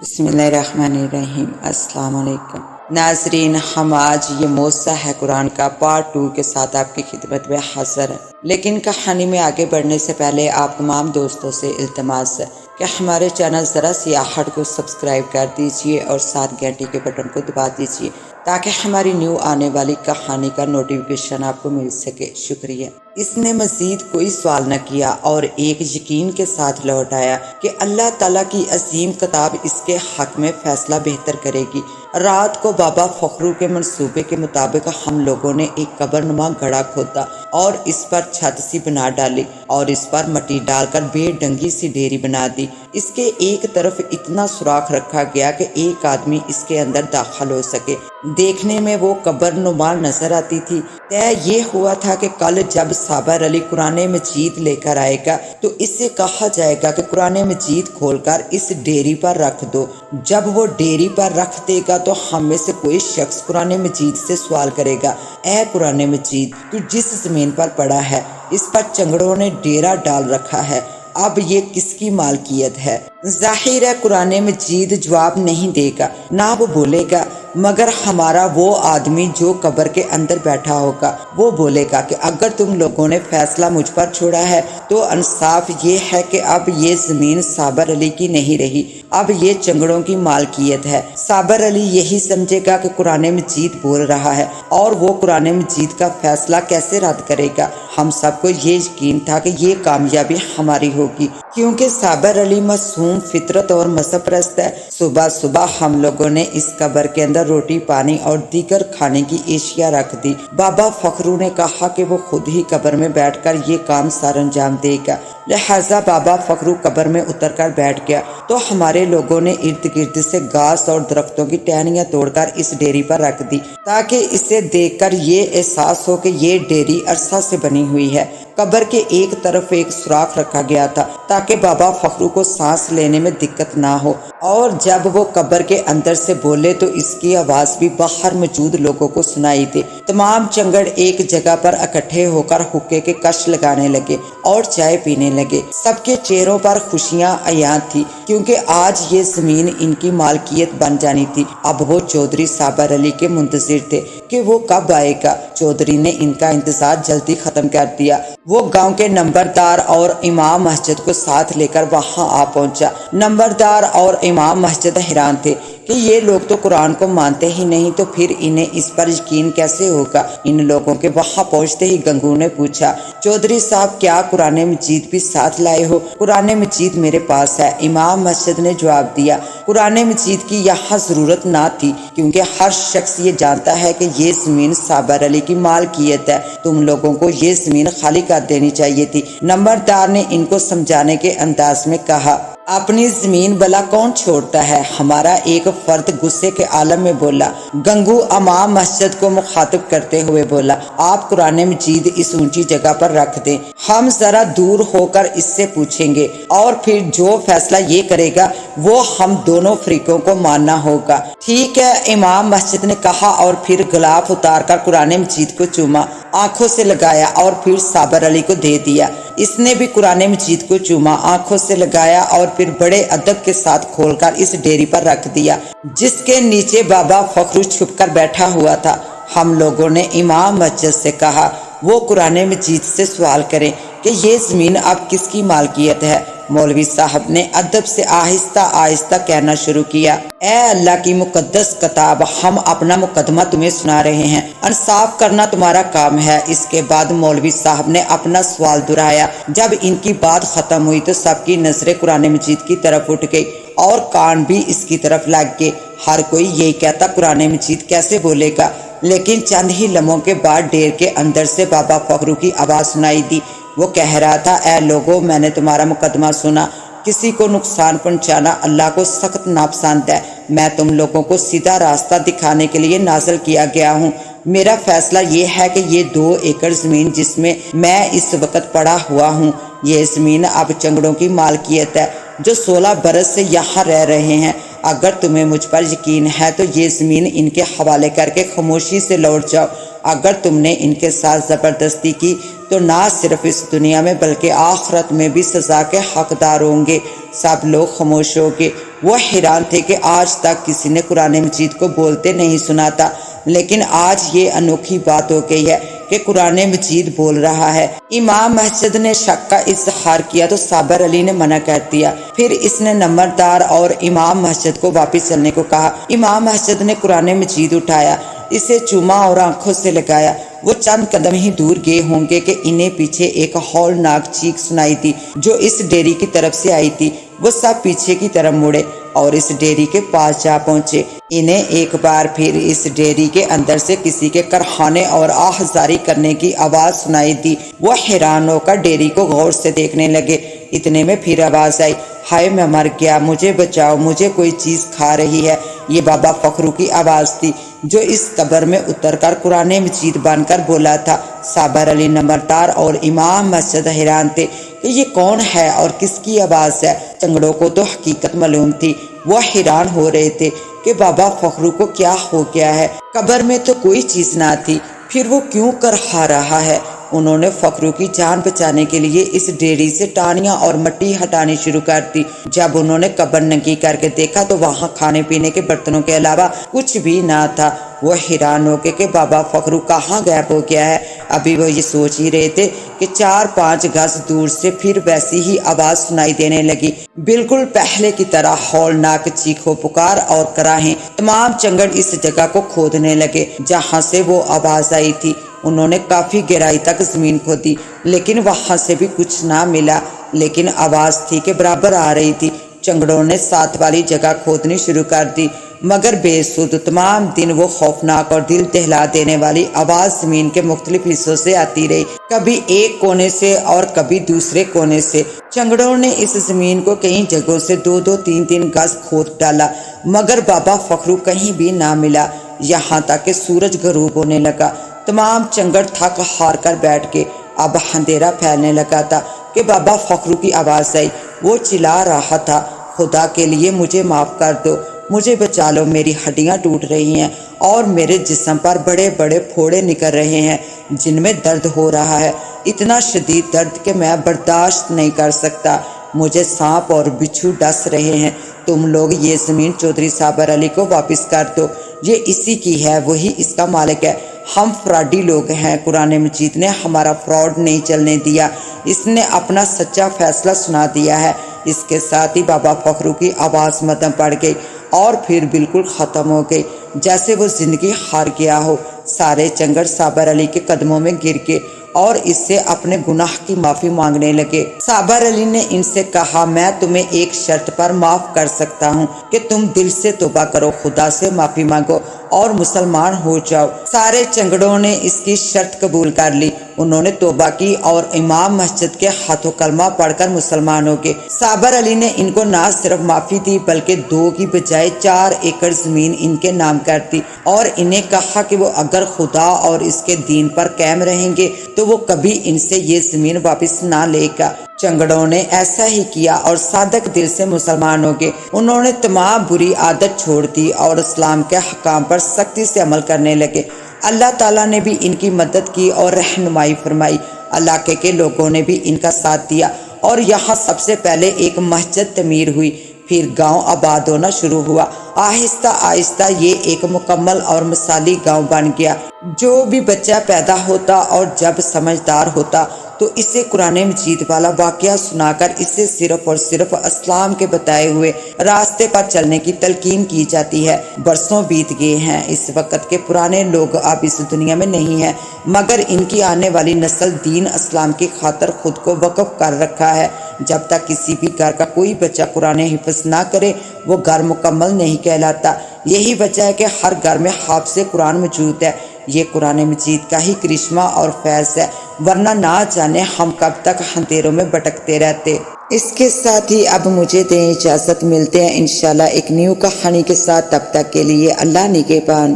بسم اللہ الرحمن الرحیم۔ السلام علیکم ناظرین، ہم آج یہ موضوع ہے قرآن کا پارٹ 2 کے ساتھ آپ کی خدمت میں حاضر ہیں، لیکن کہانی میں آگے بڑھنے سے پہلے آپ تمام دوستوں سے التماس ہے کہ ہمارے چینل ذرا سی آہٹ کو سبسکرائب کر دیجئے اور ساتھ گھنٹی کے بٹن کو دبا دیجئے تاکہ ہماری نیو آنے والی کہانی کا نوٹیفیکیشن آپ کو مل سکے۔ شکریہ۔ اس نے مزید کوئی سوال نہ کیا اور ایک یقین کے ساتھ لوٹ آیا کہ اللہ تعالیٰ کی عظیم کتاب اس کے حق میں فیصلہ بہتر کرے گی۔ رات کو بابا فخرو کے منصوبے کے مطابق ہم لوگوں نے ایک قبر نما گڑھا کھودا اور اس پر چھت سی بنا ڈالی اور اس پر مٹی ڈال کر بے ڈنگی سی ڈیری بنا دی۔ اس کے ایک طرف اتنا سوراخ رکھا گیا کہ ایک آدمی اس کے اندر داخل ہو سکے۔ دیکھنے میں وہ قبر نما نظر آتی تھی۔ طے یہ ہوا تھا کہ کل جب صابر علی قرآن مجید لے کر آئے گا تو اس سے کہا جائے گا کہ قرآن مجید کھول کر اس ڈیری پر رکھ دو۔ جب وہ ڈیری پر رکھ دے گا تو ہم میں سے کوئی شخص قرآن مجید سے سوال کرے گا، اے قرآن مجید، تو جس زمین پر پڑا ہے اس پر چنگڑوں نے ڈیرا ڈال رکھا ہے، اب یہ کس کی مالکیت ہے؟ ظاہر ہے قرآن مجید جواب نہیں دے گا، نہ وہ بولے گا، مگر ہمارا وہ آدمی جو قبر کے اندر بیٹھا ہوگا وہ بولے گا کہ اگر تم لوگوں نے فیصلہ مجھ پر چھوڑا ہے تو انصاف یہ ہے کہ اب یہ زمین صابر علی کی نہیں رہی، اب یہ چنگڑوں کی مالکیت ہے۔ صابر علی یہی سمجھے گا کہ قرآن مجید بول رہا ہے اور وہ قرآن مجید کا فیصلہ کیسے رد کرے گا؟ ہم سب کو یہ یقین تھا کہ یہ کامیابی ہماری ہوگی، کیونکہ صابر علی معصوم فطرت اور مذہب پرست ہے۔ صبح صبح ہم لوگوں نے اس قبر کے اندر روٹی پانی اور دیگر کھانے کی اشیاء رکھ دی۔ بابا فخرو نے کہا کہ وہ خود ہی قبر میں بیٹھ کر یہ کام سر انجام دے گا، لہٰذا بابا فخرو قبر میں اتر کر بیٹھ گیا تو ہمارے لوگوں نے ارد گرد سے گھاس اور درختوں کی ٹہنیاں توڑ کر اس ڈیری پر رکھ دی تاکہ اسے دیکھ کر یہ احساس ہو کہ یہ ڈیری عرصہ سے بنی ہوئی ہے۔ قبر کے ایک طرف ایک سوراخ رکھا گیا تھا تاکہ بابا فخرو کو سانس لینے میں دقت نہ ہو، اور جب وہ قبر کے اندر سے بولے تو اس کی آواز بھی باہر موجود لوگوں کو سنائی دے۔ تمام چنگڑ ایک جگہ پر اکٹھے ہو کر حقے کے کش لگانے لگے اور چائے پینے لگے۔ سب کے چہروں پر خوشیاں عیاں تھی کیونکہ آج یہ زمین ان کی مالکیت بن جانی تھی۔ اب وہ چودھری صابر علی کے منتظر تھے کہ وہ کب آئے گا۔ چودھری نے ان کا انتظار جلدی ختم کر دیا۔ وہ گاؤں کے نمبردار اور امام مسجد کو ساتھ لے کر وہاں آ پہنچا۔ نمبردار اور امام مسجد حیران تھے کہ یہ لوگ تو قرآن کو مانتے ہی نہیں، تو پھر انہیں اس پر یقین کیسے ہوگا؟ ان لوگوں کے وہاں پہنچتے ہی گنگو نے پوچھا، چودھری صاحب کیا قرآن مجید بھی ساتھ لائے ہو؟ قرآن مجید میرے پاس ہے، امام مسجد نے جواب دیا۔ قرآن مجید کی یہاں ضرورت نہ تھی کیونکہ ہر شخص یہ جانتا ہے کہ یہ زمین صابر علی کی مالکیت ہے، تم لوگوں کو یہ زمین خالی کر دینی چاہیے تھی۔ نمبردار نے ان کو سمجھانے کے انداز میں کہا، اپنی زمین بلا کون چھوڑتا ہے؟ ہمارا ایک فرد غصے کے عالم میں بولا۔ گنگو امام مسجد کو مخاطب کرتے ہوئے بولا، آپ قرآن مجید اس اونچی جگہ پر رکھ دیں، ہم ذرا دور ہو کر اس سے پوچھیں گے اور پھر جو فیصلہ یہ کرے گا وہ ہم دونوں فریقوں کو ماننا ہوگا۔ ٹھیک ہے، امام مسجد نے کہا اور پھر غلاف اتار کر قرآن مجید کو چوما، آنکھوں سے لگایا اور پھر صابر علی کو دے دیا۔ اس نے بھی قرآن مجید کو چوما، آنکھوں سے لگایا اور پھر بڑے ادب کے ساتھ کھول کر اس ڈیری پر رکھ دیا جس کے نیچے بابا فخرو چھپ کر بیٹھا ہوا تھا۔ ہم لوگوں نے امام مسجد سے کہا وہ قرآن مجید سے سوال کریں کہ یہ زمین اب کس کی مالکیت ہے۔ مولوی صاحب نے ادب سے آہستہ آہستہ کہنا شروع کیا، اے اللہ کی مقدس کتاب، ہم اپنا مقدمہ تمہیں سنا رہے ہیں، انصاف کرنا تمہارا کام ہے۔ اس کے بعد مولوی صاحب نے اپنا سوال دہرایا۔ جب ان کی بات ختم ہوئی تو سب کی نظریں قرآن مجید کی طرف اٹھ گئی اور کان بھی اس کی طرف لگ گئے۔ ہر کوئی یہی کہتا قرآن مجید کیسے بولے گا، لیکن چند ہی لمحوں کے بعد ڈیر کے اندر سے بابا فخرو کی آواز سنائی دی۔ وہ کہہ رہا تھا، اے لوگوں، میں نے تمہارا مقدمہ سنا، کسی کو نقصان پہنچانا اللہ کو سخت ناپسند ہے۔ میں تم لوگوں کو سیدھا راستہ دکھانے کے لیے نازل کیا گیا ہوں۔ میرا فیصلہ یہ ہے کہ یہ 2 ایکڑ زمین جس میں میں اس وقت پڑا ہوا ہوں، یہ زمین اب چنگڑوں کی مالکیت ہے جو 16 برس سے یہاں رہ رہے ہیں۔ اگر تمہیں مجھ پر یقین ہے تو یہ زمین ان کے حوالے کر کے خاموشی سے لوٹ جاؤ، اگر تم نے ان کے ساتھ زبردستی کی تو نہ صرف اس دنیا میں بلکہ آخرت میں بھی سزا کے حقدار ہوں گے۔ سب لوگ خاموش ہو گئے۔ وہ حیران تھے کہ آج تک کسی نے قرآن مجید کو بولتے نہیں سنا تھا، لیکن آج یہ انوکھی بات ہو گئی ہے کہ قرآن مجید بول رہا ہے۔ امام مسجد نے شک کا اظہار کیا تو صابر علی نے منع کر دیا۔ پھر اس نے نمبردار اور امام مسجد کو واپس چلنے کو کہا۔ امام مسجد نے قرآن مجید اٹھایا، اسے چوما اور آنکھوں سے لگایا۔ وہ چند قدم ہی دور گئے ہوں گے کہ انہیں پیچھے ایک ہولناک چیخ سنائی دی جو اس ڈیری کی طرف سے آئی تھی۔ وہ سب پیچھے کی طرف مڑے اور اس ڈیری کے پاس جا پہنچے۔ انہیں ایک بار پھر اس ڈیری کے اندر سے کسی کے کرہانے اور آہذاری کرنے کی آواز سنائی دی۔ وہ حیران ہو کر ڈیری کو غور سے دیکھنے لگے۔ اتنے میں پھر آواز آئی، ہائے میں مر گیا، مجھے بچاؤ، مجھے کوئی چیز کھا رہی ہے۔ یہ بابا فخرو کی آواز تھی جو اس قبر میں اتر کر قرآن مجید بن کر بولا تھا۔ صابر علی نمبردار اور امام مسجد حیران تھے کہ یہ کون ہے اور کس کی آواز ہے۔ چنگڑوں کو تو حقیقت معلوم تھی، وہ حیران ہو رہے تھے کہ بابا فخرو کو کیا ہو گیا ہے۔ قبر میں تو کوئی چیز نہ تھی، پھر وہ کیوں کرہا رہا ہے؟ انہوں نے فخرو کی جان بچانے کے لیے اس ڈیری سے ٹانیاں اور مٹی ہٹانی شروع کر دی۔ جب انہوں نے قبر ننگی کر کے دیکھا تو وہاں کھانے پینے کے برتنوں کے علاوہ کچھ بھی نہ تھا۔ وہ حیران ہو گئے کہ بابا فخرو کہاں غائب ہو گیا ہے۔ ابھی وہ یہ سوچ ہی رہے تھے کہ 4-5 گز دور سے پھر ویسی ہی آواز سنائی دینے لگی، بالکل پہلے کی طرح ہولناک چیخ و پکار اور کراہیں۔ تمام چنگڑ اس جگہ کو کھودنے لگے جہاں سے وہ آواز آئی تھی۔ انہوں نے کافی گہرائی تک زمین کھودی لیکن وہاں سے بھی کچھ نہ ملا، لیکن آواز تھی کہ برابر آ رہی تھی۔ چنگڑوں نے ساتھ والی جگہ کھودنی شروع کر دی مگر بے سود۔ تمام دن وہ خوفناک اور دل دہلا دینے والی آواز زمین کے مختلف حصوں سے آتی رہی، کبھی ایک کونے سے اور کبھی دوسرے کونے سے۔ چنگڑوں نے اس زمین کو کئی جگہوں سے 2-2, 3-3 گز کھود ڈالا مگر بابا فخرو کہیں بھی نہ ملا، یہاں تک کہ سورج غروب ہونے لگا۔ تمام چنگڑ تھک ہار کر بیٹھ گئے۔ اب اندھیرا پھیلنے لگا تھا کہ بابا فخرو کی آواز آئی۔ وہ چلا رہا تھا، خدا کے لیے مجھے معاف کر دو، مجھے بچا لو، میری ہڈیاں ٹوٹ رہی ہیں اور میرے جسم پر بڑے بڑے پھوڑے نکل رہے ہیں جن میں درد ہو رہا ہے، اتنا شدید درد کہ میں برداشت نہیں کر سکتا، مجھے سانپ اور بچھو ڈس رہے ہیں، تم لوگ یہ زمین چودھری صابر علی کو واپس کر دو، یہ اسی کی ہے، وہی اس کا مالک ہے، ہم فراڈی لوگ ہیں، قرآن مجید نے ہمارا فراڈ نہیں چلنے دیا، اس نے اپنا سچا فیصلہ سنا دیا ہے۔ اس کے ساتھ ہی بابا فخرو کی آواز مدھم پڑ گئی اور پھر بالکل ختم ہو گئی جیسے وہ زندگی ہار گیا ہو۔ سارے چنگڑ صابر علی کے قدموں میں گر گئے اور اس سے اپنے گناہ کی معافی مانگنے لگے۔ صابر علی نے ان سے کہا، میں تمہیں ایک شرط پر معاف کر سکتا ہوں کہ تم دل سے توبہ کرو، خدا سے معافی مانگو اور مسلمان ہو جاؤ۔ سارے چنگڑوں نے اس کی شرط قبول کر لی، انہوں نے توبہ کی اور امام مسجد کے ہاتھوں کلمہ پڑھ کر مسلمان ہو گئے۔ صابر علی نے ان کو نہ صرف معافی دی بلکہ 2 کی بجائے 4 ایکڑ زمین ان کے نام کر دی اور انہیں کہا کہ وہ اگر خدا اور اس کے دین پر قائم رہیں گے تو وہ کبھی ان سے یہ زمین واپس نہ لے گا۔ چنگڑوں نے ایسا ہی کیا اور صادق دل سے مسلمان ہو گئے۔ انہوں نے تمام بری عادت چھوڑ دی اور اسلام کے حکام پر سختی سے عمل کرنے لگے۔ اللہ تعالیٰ نے بھی ان کی مدد کی اور رہنمائی فرمائی۔ علاقے کے لوگوں نے بھی ان کا ساتھ دیا اور یہاں سب سے پہلے ایک مسجد تعمیر ہوئی، پھر گاؤں آباد ہونا شروع ہوا۔ آہستہ آہستہ یہ ایک مکمل اور مثالی گاؤں بن گیا۔ جو بھی بچہ پیدا ہوتا اور جب سمجھدار ہوتا تو اسے قرآن مجید والا واقعہ سنا کر اسے صرف اور صرف اسلام کے بتائے ہوئے راستے پر چلنے کی تلقین کی جاتی ہے۔ برسوں بیت گئے ہیں، اس وقت کے پرانے لوگ اب اس دنیا میں نہیں ہیں مگر ان کی آنے والی نسل دین اسلام کی خاطر خود کو وقف کر رکھا ہے۔ جب تک کسی بھی گھر کا کوئی بچہ قرآن حفظ نہ کرے وہ گھر مکمل نہیں کہلاتا۔ یہی وجہ ہے کہ ہر گھر میں حافظ قرآن موجود ہے۔ یہ قرآن مجید کا ہی کرشمہ اور فیض ہے، ورنہ نہ جانے ہم کب تک اندھیروں میں بھٹکتے رہتے۔ اس کے ساتھ ہی اب مجھے دیں اجازت، ملتے ہیں انشاءاللہ ایک نیو کہانی کے ساتھ، تب تک کے لیے اللہ نگہبان۔